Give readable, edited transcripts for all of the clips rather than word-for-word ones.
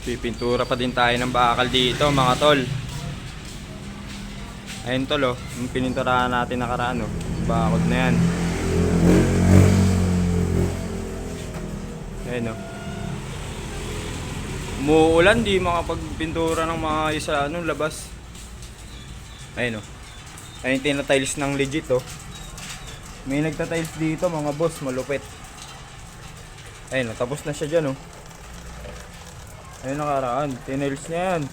Pipintura pa din tayo ng bakal dito mga tol. Ayun tol oh, yung pininturahan natin nakaraan oh. Bakod na yan. Ayun oh. Umuulan, di makapagpintura ng maayos sa ano, labas. Ayun oh. Ayun tinatiles ng legit oh. May nagtatiles dito mga boss, malupit. Ayun oh, tapos na siya dyan oh. Ayun nakaraan, tiniles niya yan.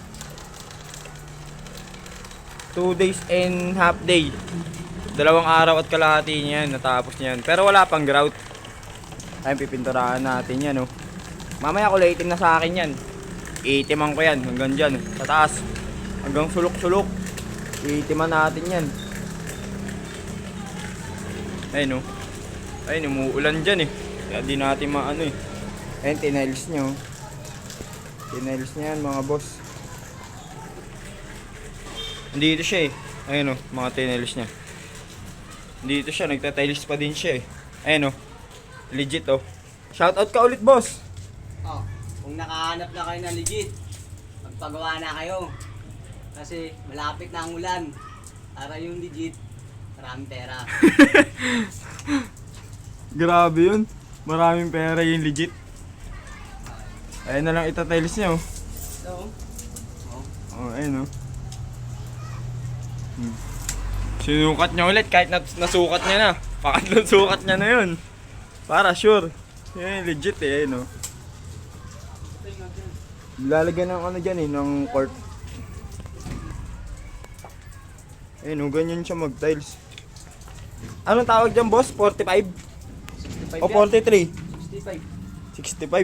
2 days and half day. 2 araw at kalahati niya yan, natapos niya yan. Pero wala pang grout. Ayun, pipinturahan natin yan oh. Mamaya kulitin na sa akin yan. Iitiman ko yan hanggang dyan sa taas. Hanggang sulok-sulok. Iitiman natin yan. Ayun oh. Ayun, umuulan dyan eh. Kaya di natin maano eh. Ayun, tiniles niya oh. Tiniles niya yan mga boss. Dito siya eh. Ayun oh, mga tiniles niya. Dito siya, nagtatiles pa din siya eh. Ayun oh. Legit oh. Shoutout ka ulit boss. Oh, kung nakahanap na kayo ng legit, magpagawa na kayo. Kasi malapit na ang ulan. Para yung legit, maraming pera. Grabe yun. Maraming pera yung legit. Ayun na lang itatiles niya oh. So, Oh, ayun oh. Sinukat niya ulit kahit nasukat niya na. Pangatlong sukat niya na yun. Para sure. Yan legit eh, ayun oh. Lalagyan ng ano dyan eh, ng cork. Ayun oh, ganyan siya mag-tiles. Anong tawag dyan boss? 45? 65 O 43? 65. 65.